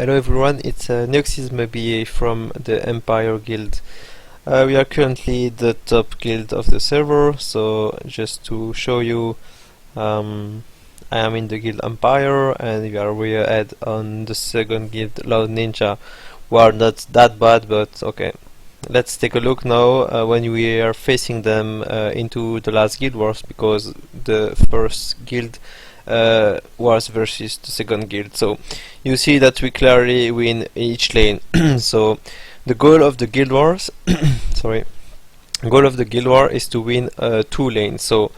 Hello everyone, it's Neoxysm BA from the Empire Guild. We are currently the top guild of the server, so just to show you, I am in the guild Empire and we are way ahead on the second guild, Loud Ninja. We are not that bad, but okay. Let's take a look now when we are facing them into the last guild wars, because the first guild wars versus the second guild. So you see that we clearly win each lane. So the goal of the guild wars sorry, goal of the guild war is to win 2 lanes. So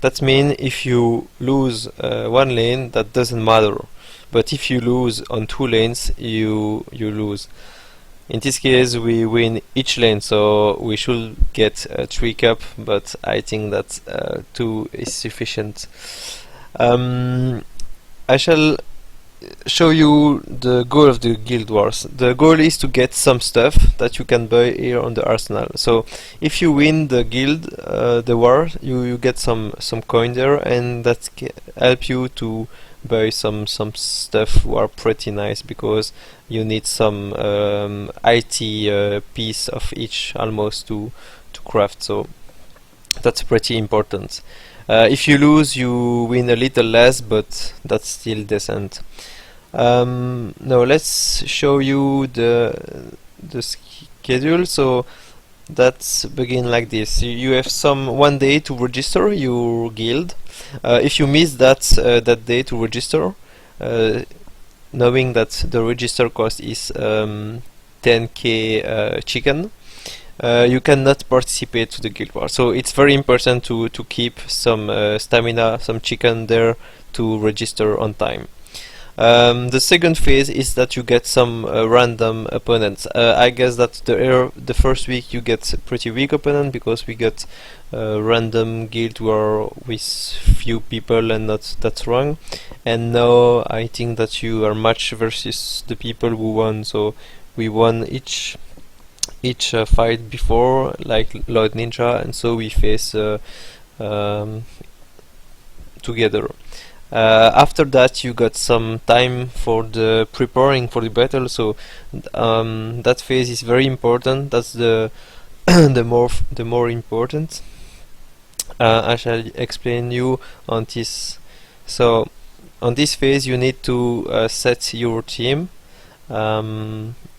that means if you lose 1 lane, that doesn't matter, but if you lose on 2 lanes, you lose. In this case we win each lane, so we should get 3 cup, but I think that 2 is sufficient. I shall show you the goal of the guild wars. The goal is to get some stuff that you can buy here on the arsenal. So if you win the guild, the war, you get some coin there, and that help you to buy some stuff who are pretty nice, because you need some IT piece of each almost to craft. So that's pretty important. If you lose, you win a little less, but that's still decent. Now let's show you the schedule. So that's begin like this. You have 1 day to register your guild. If you miss that day to register, knowing that the register cost is 10k chicken, you cannot participate to the guild war. So it's very important to keep some stamina, some chicken there to register on time. The second phase is that you get some random opponents. I guess that the first week you get a pretty weak opponent, because we got random guild war with few people and not that strong. And now I think that you are match versus the people who won. So we won each fight before, like Loud Ninja, and so we face together. After that you got some time for the preparing for the battle, so that phase is very important. That's the the more important. I shall explain you on this. So on this phase you need to set your team,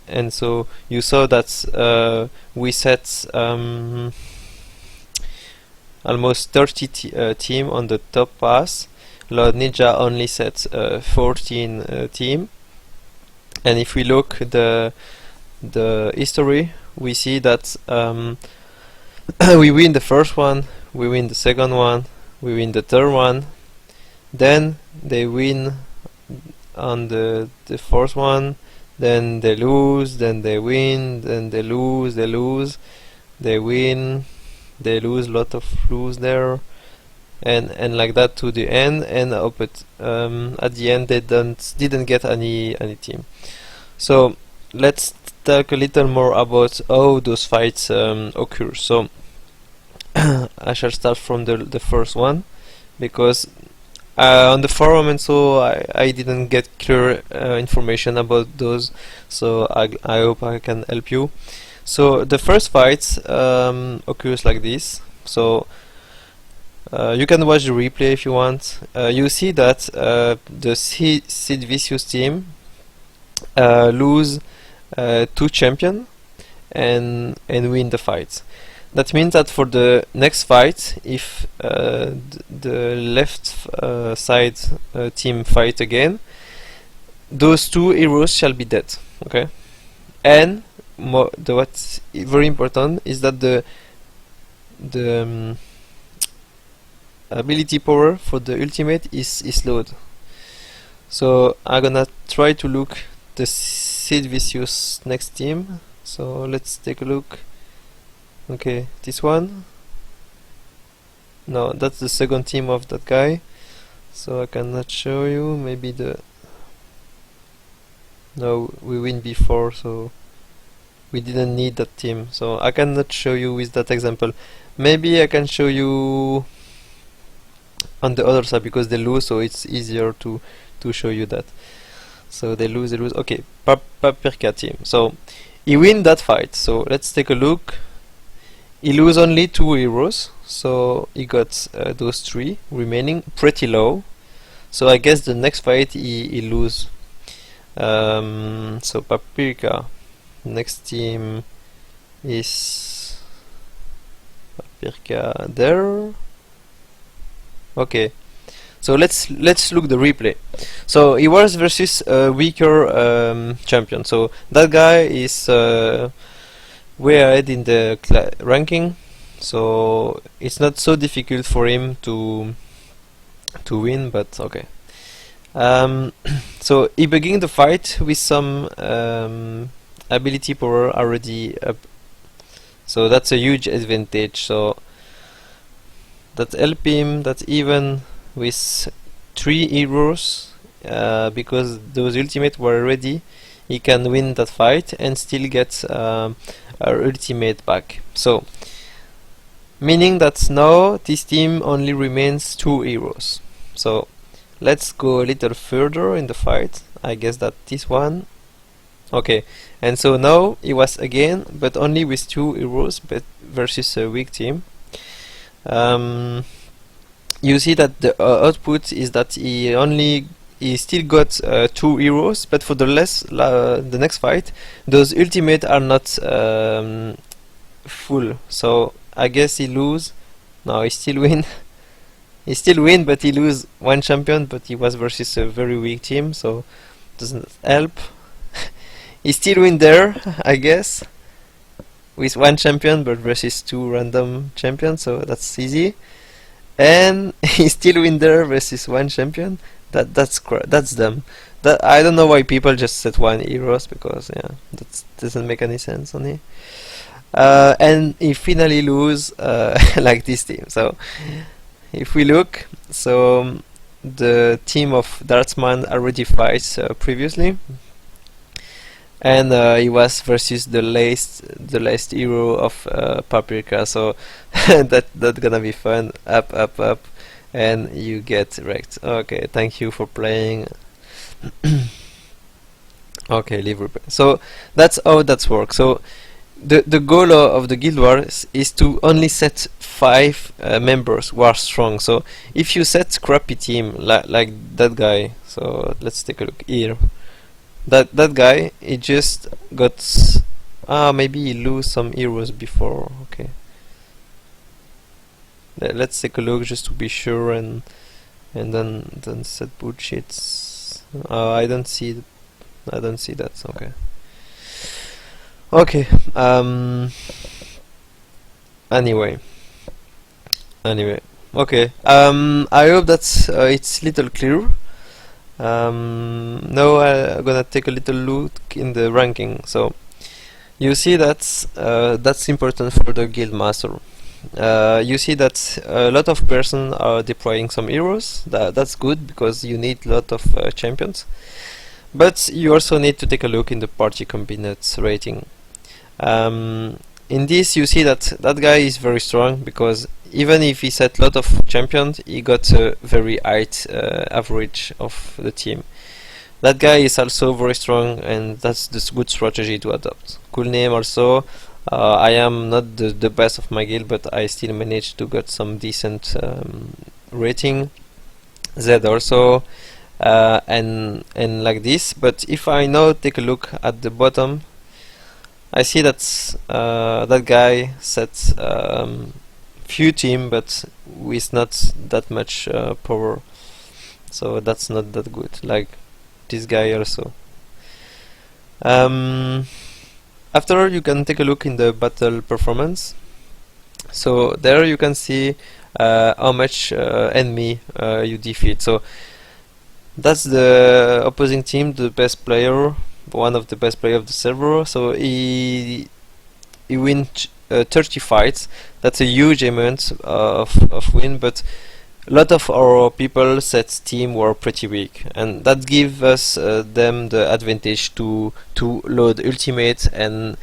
and so you saw that we set almost 30 team on the top pass. Loud Ninja only set 14 team, and if we look the history, we see that we win the first one, we win the second one, we win the third one, then they win on the fourth one, then they lose, then they win, then they lose, they win, they lose, lot of lose there, and like that to the end, and at the end they didn't get any team. So let's talk a little more about how those fights occur. So I shall start from the first one, because on the forum and so I didn't get clear information about those, so I hope I can help you. So the first fight occurs like this. So you can watch the replay if you want. You see that the Sid Vicious team lose 2 champion and win the fight. That means that for the next fight, if the left side team fight again, those 2 heroes shall be dead. Okay, and what's very important is that the ability power for the ultimate is low. So I'm gonna try to look the Sid Vicious next team. So let's take a look. Okay, this one. No, that's the second team of that guy, so I cannot show you. Maybe no, we win before, so we didn't need that team, so I cannot show you with that example. Maybe I can show you on the other side, because they lose, so it's easier to show you that. So they lose. Okay, Paprika team. So he win that fight. So let's take a look. He lose only 2 heroes. So he got those 3 remaining, pretty low. So I guess the next fight he lose. So Paprika. Next team is Paprika there. Okay. So let's look the replay. So he was versus a weaker champion. So that guy is way ahead in the ranking. So it's not so difficult for him to win, but okay. So he began the fight with some ability power already up. So that's a huge advantage. So that help him that even with 3 heroes, because those ultimate were ready, he can win that fight and still get our ultimate back. So meaning that now this team only remains 2 heroes. So let's go a little further in the fight. I guess that this one. Okay, and so now he was again, but only with 2 heroes, but versus a weak team. You see that the output is that he still got 2 heroes, but for the next fight, those ultimate are not full. So I guess he lose. No, he still win. He still win, but he lose 1 champion. But he was versus a very weak team, so doesn't help. He still win there, I guess, with 1 champion, but versus 2 random champions. So that's easy. And he still win there versus 1 champion. That's dumb. That I don't know why people just set 1 heroes, because yeah, that doesn't make any sense on it. And he finally lose like this team. So if we look, so the team of Dartsman already fights previously, and he was versus the last hero of Paprika. So that's gonna be fun. Up, and you get wrecked. Okay, thank you for playing. Okay, leave replay. So that's how that works. So the goal of the Guild Wars is to only set 5 members who are strong. So if you set crappy team like that guy, so let's take a look here. That guy, he just got maybe he lose some heroes before. Okay, let's take a look just to be sure, and then set bullshits. I don't see that. Okay. Anyway. Okay. I hope that it's little clear. Now I'm gonna take a little look in the ranking. So you see that's important for the guild master. You see that a lot of person are deploying some heroes. That's good, because you need a lot of champions. But you also need to take a look in the party combinates rating. In this you see that guy is very strong, because even if he set a lot of champions, he got a very high average of the team. That guy is also very strong, and that's the good strategy to adopt. Cool name also. I am not the best of my guild, but I still managed to get some decent rating. Z also, and like this. But if I now take a look at the bottom, I see that that guy sets few team, but with not that much power. So that's not that good. Like this guy also. After, you can take a look in the battle performance. So there you can see how much enemy you defeat. So that's the opposing team, the best player, one of the best player of the server. So he wins 30 fights. That's a huge amount of win, but a lot of our people set team were pretty weak, and that gives us them the advantage to load ultimate, and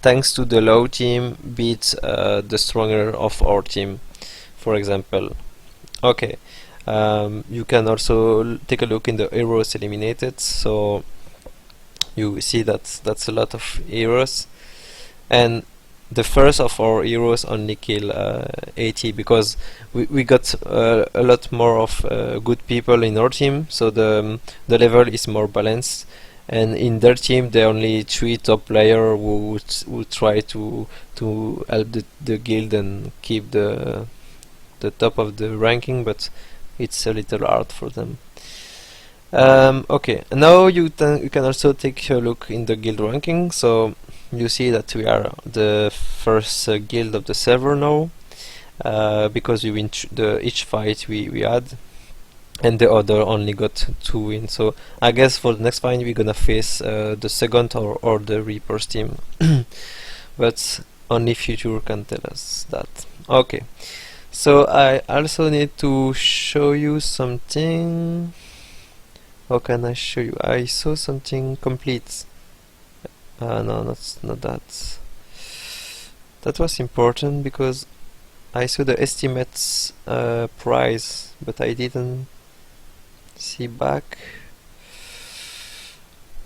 thanks to the low team beat the stronger of our team, for example. Okay, You can also take a look in the heroes eliminated, so you see that's a lot of heroes, and the first of our heroes only kill 80, because we got a lot more of good people in our team, so the level is more balanced. And in their team, there are only 3 top players who would try to help the guild and keep the top of the ranking, but it's a little hard for them. Okay, now you can also take a look in the guild ranking. So you see that we are the first guild of the server now, because we win each fight we had, and the other only got 2 wins. So I guess for the next fight we're gonna face the second or the Reaper's team, but only future can tell us that. Okay, so I also need to show you something. How can I show you? I saw something complete. No, that's not that. That was important because I saw the estimates price, but I didn't see back.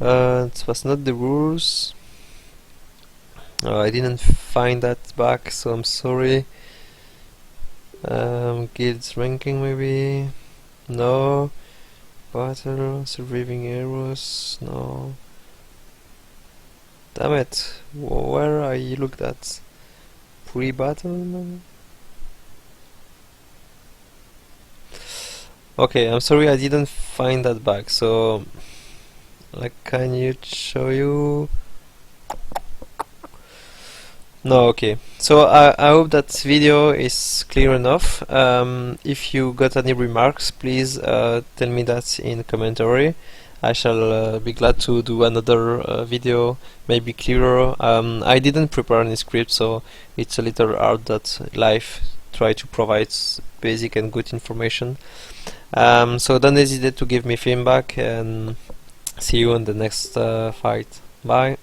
It was not the rules. I didn't find that back, so I'm sorry. Guilds ranking maybe? No. Battle, surviving heroes? No. Damn it. Where I looked at? Pre-battle? Okay, I'm sorry I didn't find that back, so like, can you show you? No, okay. So I hope that video is clear enough. If you got any remarks, please tell me that in commentary. I shall be glad to do another video, maybe clearer. I didn't prepare any script, so it's a little hard that live try to provide basic and good information. So don't hesitate to give me feedback, and see you in the next fight. Bye.